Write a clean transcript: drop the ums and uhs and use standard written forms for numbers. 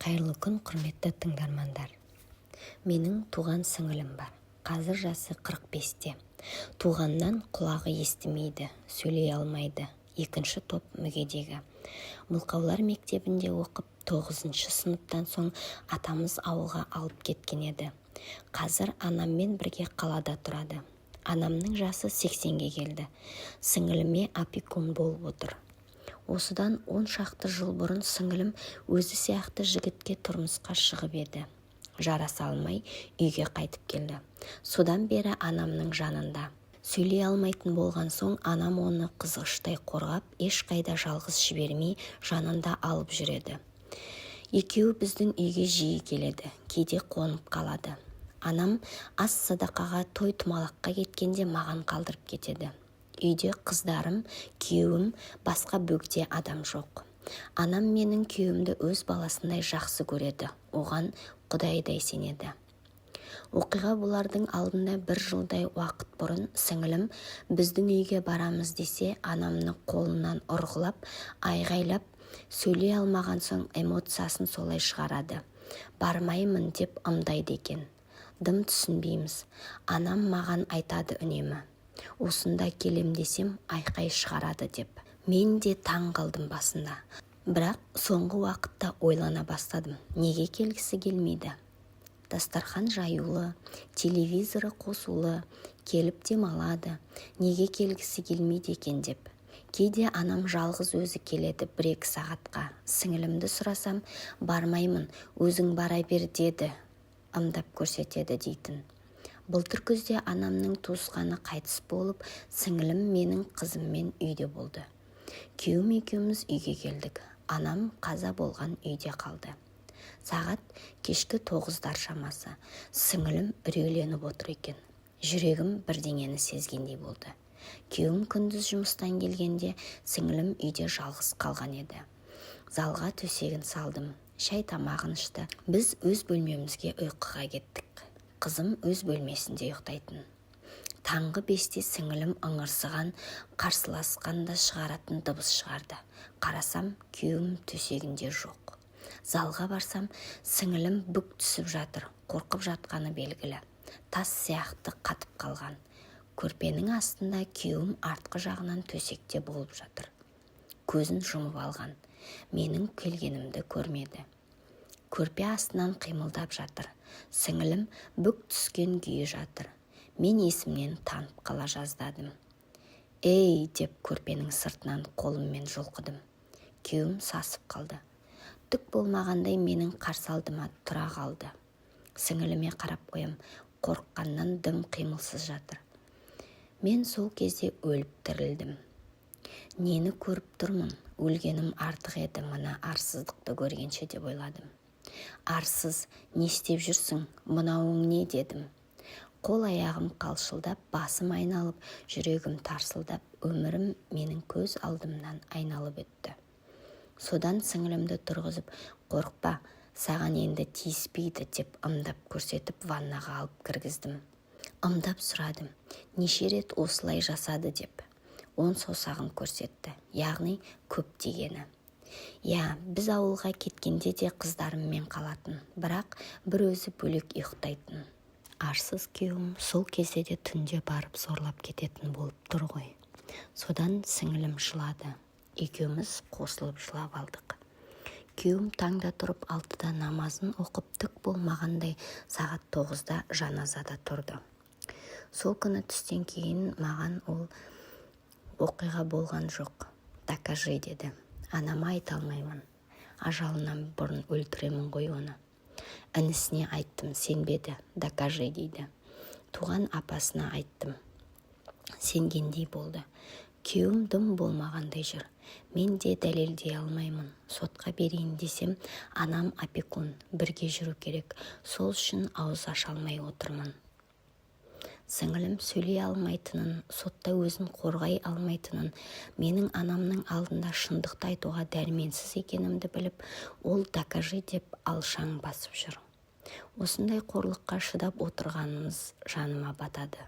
Қайырлы күн, құрметті тыңдармандар. Менің туған сіңілім бар. Қазір жасы 45-те. Туғаннан құлағы естімейді, сөйлей алмайды. Екінші топ мүгедегі. Мылқаулар мектебінде оқып 9-шы сыныптан соң атамыз ауылға алып кеткен еді. Қазір анаммен бірге қалада тұрады. Анамның жасы 80-ге келді. Сіңіліме опекун болып отыр. Осыдан 10 шақты жыл бұрын сіңілім өзі сияқты жігітке тұрмысқа шығып еді. Жараса алмай үйге қайтып келді. Содан бері анамның жанында. Сөйлей алмайтын болған соң анам оны қызғыштай қорғап, ешқайда жалғыз жібермей жанында алып жүреді. Екеуі біздің үйге жиі келеді, кейде қонып қалады. Анам ас садақаға, той тұмалаққа кеткенде маған қалдырып кетеді. Үйде қыздарым, күйеуім, басқа бөгде адам жоқ. Анам менің күйеуімді өз баласындай жақсы көреді, оған құдайдай сенеді. Оқиға бұлардың алдында 1 жылдай уақыт бұрын сіңілім біздің үйге барамыз десе, анамны қолынан ұрғылап, айғайлап, сөйлей алмаған соң эмоциясын солай шығарады. Бармаймын деп ымдайды екен. Дым түсінбейміз. Анам маған айтады үнемі. Осында келем десем айқай шығарады деп. Мен де таң қалдым басында. Бірақ соңғы уақытта ойлана бастадым. Неге келгісі келмейді? Дастархан жаюлы, телевизоры қосулы, келіп демалады. Неге келгісі келмейді екен деп. Кейде анам жалғыз өзі келеді 1-2 сағатқа. Сіңілімді сұрасам, бармаймын, өзің бара бер деді, ымдап көрсетеді дейтін. Былтыр күзде анамның туысқаны қайтыс болып, сіңілім менің қызыммен үйде болды. Күйеуім екеуміз үйге келдік. Анам қаза болған үйде қалды. Сағат кешкі 9-дар шамасы. Сіңілім үрейленіп отыр екен. Жүрегім бірдеңені сезгендей болды. Күйеуім күндіз жұмыстан келгенде сіңілім үйде жалғыз қалған еді. Залға төсегін салдым. Шай тамағын ішті. Біз өз бөлмемізге ұйқыға кеттік. Қызым өз бөлмесінде ұйықтайтын. Таңғы 5-те сіңілім ыңырсыған, қарсыласқанда шығаратын дыбыс шығарды. Қарасам, күйеуім төсегінде жоқ. Залға барсам, сіңілім бүк түсіп жатыр, қорқып жатқаны белгілі. Тас сияқты қатып қалған. Көрпенің астында күйеуім артқы жағынан төсекте болып жатыр. Көзін жұмып алған. Менің келгенімді көрмеді. Көрпе астынан қимылдап жатыр. Сіңілім бүк түскен күйі жатыр. Мен есімнен танып қала жаздадым. Ей, деп көрпенің сыртынан қолыммен жұлқыдым. Күйеуім сасып қалды. Түк болмағандай менің қарсы алдыма тұра қалды. Сіңіліме қарап қоям, қорыққаннан дым қимылсыз жатыр. Мен сол кезде өліп тірілдім. Нені көріп тұрмын? Өлгенім артық еді мына арсыздықты көргенше деп ойладым. Арсыз, не істеп жүрсің? Мынауың не дедім. Қол аяғым қалшылдап, басым айналып, жүрегім тарсылдап, өмірім менің көз алдымнан айналып өтті. Содан сіңілімді тұрғызып, қорықпа, саған енді тиіспейді деп ымдап көрсетіп ваннаға алып кіргіздім. Ымдап сұрадым, неше рет осылай жасады деп. 10 саусағын көрсетті, яғни көп дегені. Я, біз ауылға кеткенде де қыздарыммен қалатын, бірақ бір өзі бөлек ұйықтайтын. Арсыз күйеуім сол кезде де түнде барып зорлап кететін болып тұр ғой. Содан сіңілім жылады. Екеуміз қосылып жылап алдық. Күйеуім таңда тұрып 6-да намазын оқып түк болмағандай сағат 9-да жаназада тұрды. Сол күні түстен кейін маған ол оқиға болған жоқ. Докажи деді. Анама айта алмаймын. Ажалынан бұрын өлтіремін ғой оны. Інісіне айттым, сенбеді, докажи дейді. Туған апасына айттым. Сенгендей болды. Күйеуім дым болмағандай жүр. Мен де дәлелдей алмаймын. Сотқа берейін десем, анам опекун, бірге жүру керек. Сол үшін ауыз аша алмай отырмын. Сіңілім сөйлей алмайтынын, сотта өзін қорғай алмайтынын, менің анамның алдында шындықты айтуға дәрменсіз екенімді біліп, ол докажи деп алшаң басып жүр. Осындай қорлыққа шыдап отырғанымыз жаныма батады.